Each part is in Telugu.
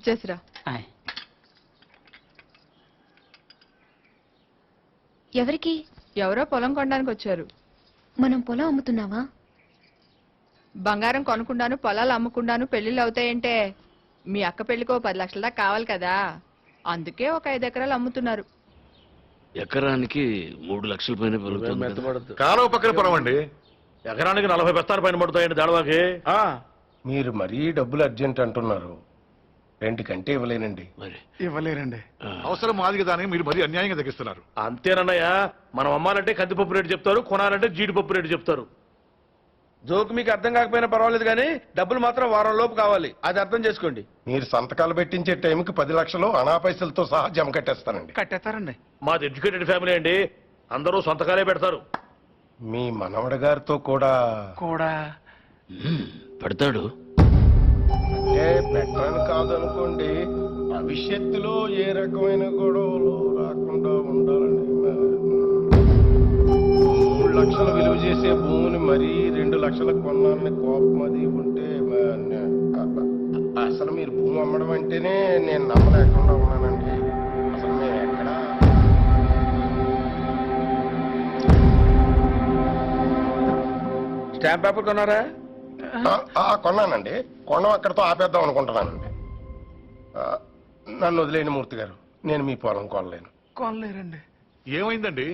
ఇచ్చేసిరా. ఎవరికి? ఎవరో పొలం కొనడానికి వచ్చారు. మనం పొలం అమ్ముతున్నావా? బంగారం కొనుక్కుండాను పొలాలు అమ్ముకుండాను పెళ్లిళ్ళు అవుతాయంటే మీ అక్క పెళ్లికో 10 లక్షల దాకా కావాలి కదా, అందుకే ఒక 5 ఎకరాలు అమ్ముతున్నారు. ఎకరానికి 3 లక్షల పైన కాలువ పక్కన పొలం అండి. ఎకరానికి 40 బస్తాల పైన పడుతాయండి దాడవాకి. మీరు మరీ డబ్బులు అర్జెంట్ అంటున్నారు, రెండుకంటే ఇవ్వలేనండి. మరి ఇవ్వలేరండి. అవసరం మాదిగా దానికి మీరు మరీ అన్యాయంగా తగ్గిస్తున్నారు. అంతేనన్నయ్య, మనం అమ్మాలంటే కందిపప్పు రేటు చెప్తారు, కొనాలంటే జీడిపప్పు రేటు చెప్తారు. జోకు మీకు అర్థం కాకపోయినా పర్వాలేదు, కానీ డబ్బులు మాత్రం వారం లోపు కావాలి, అది అర్థం చేసుకోండి. మీరు సంతకాలు పెట్టించే టైంకి 10 లక్షలు అనా పైసలతో సహా జమ కట్టేస్తానండి. కట్టేస్తారండి. మాది ఎడ్యుకేటెడ్ ఫ్యామిలీ అండి, అందరూ సొంతకాలే పెడతారు. మీ మనవడి గారితో కూడా పెడతాడు. అంటే పెట్టని కాదనుకోండి, భవిష్యత్తులో ఏ రకమైన గొడవలు రాకుండా ఉండాలని. 3 లక్షలు విలువ చేసే భూమిని మరీ 2 లక్షలకు కొన్నాలని కోపం అది ఉంటే అసలు మీరు భూమి అమ్మడం అంటేనే నేను నమ్మలేకుండా ఉన్నానండి. అసలు మేము ఎక్కడ స్టాంప్ పేపర్ కొన్నారా? కొన్నానండి. కొనం అక్కడితో ఆపేద్దాం అనుకుంటున్నానండి. నన్ను వదిలేని మూర్తి గారు, నేను మీ పొలం కొనలేను. కొనలేరండి. ఏమైందండి?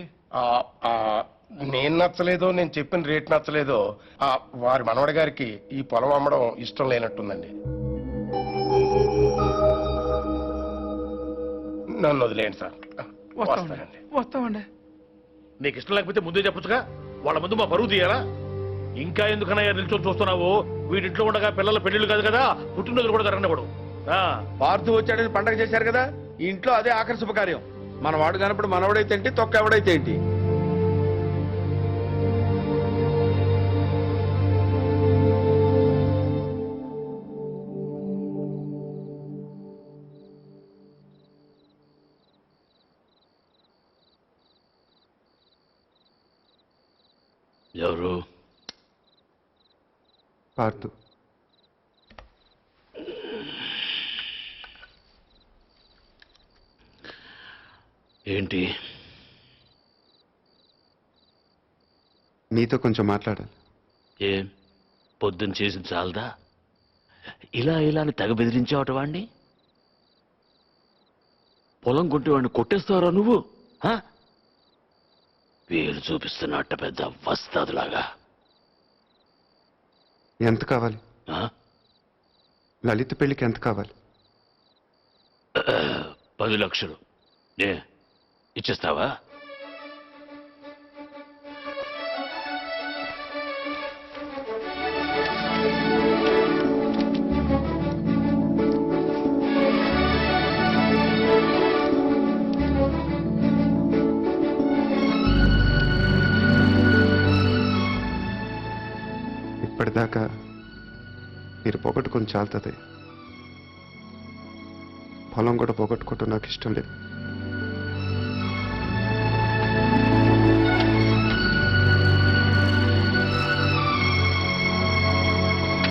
నేను నచ్చలేదో, నేను చెప్పిన రేట్ నచ్చలేదో వారి మనవడి గారికి ఈ పొలం అమ్మడం ఇష్టం లేనట్టుందండి. నన్ను వదిలేయండి సార్. వస్తానండి. వస్తామండి. నీకు ఇష్టం లేకపోతే ముందే చెప్పొచ్చుగా, వాళ్ళ ముందు మా పరువు తీయాలా? ఇంకా ఎందుకన్నా నిల్చొని చూస్తున్నావు? వీడింట్లో ఉండగా పిల్లల పెళ్లిళ్ళు కాదు కదా, పుట్టినరోజులు కూడా జరగనివ్వడు. పార్థు వచ్చాడని పండగ చేశారు కదా, ఈ ఇంట్లో అదే ఆఖరి శుభకార్యం. మన వాడు కానప్పుడు మనవడైతే ఏంటి, తొక్క ఎవడైతే ఏంటి. ఎవరు? పార్థు. ఏంటి? మీతో కొంచెం మాట్లాడాలి. ఏం పొద్దున్న చేసి చాలదా? ఇలా అని తెగ బెదిరించావట వాణ్ణి. పొలం కొంటే వాడిని కొట్టేస్తావరా నువ్వు? వేలు చూపిస్తున్నట్ట పెద్ద వస్తాదులాగా. ఎంత కావాలి? లలిత పెళ్లికి ఎంత కావాలి? 10 లక్షలు. ఇచ్చేస్తావా? ఇప్పటిదాకా మీరు పోగొట్టుకొని చాలుతుంది. పొలం కూడా పోగొట్టుకోవటం నాకు ఇష్టం లేదు.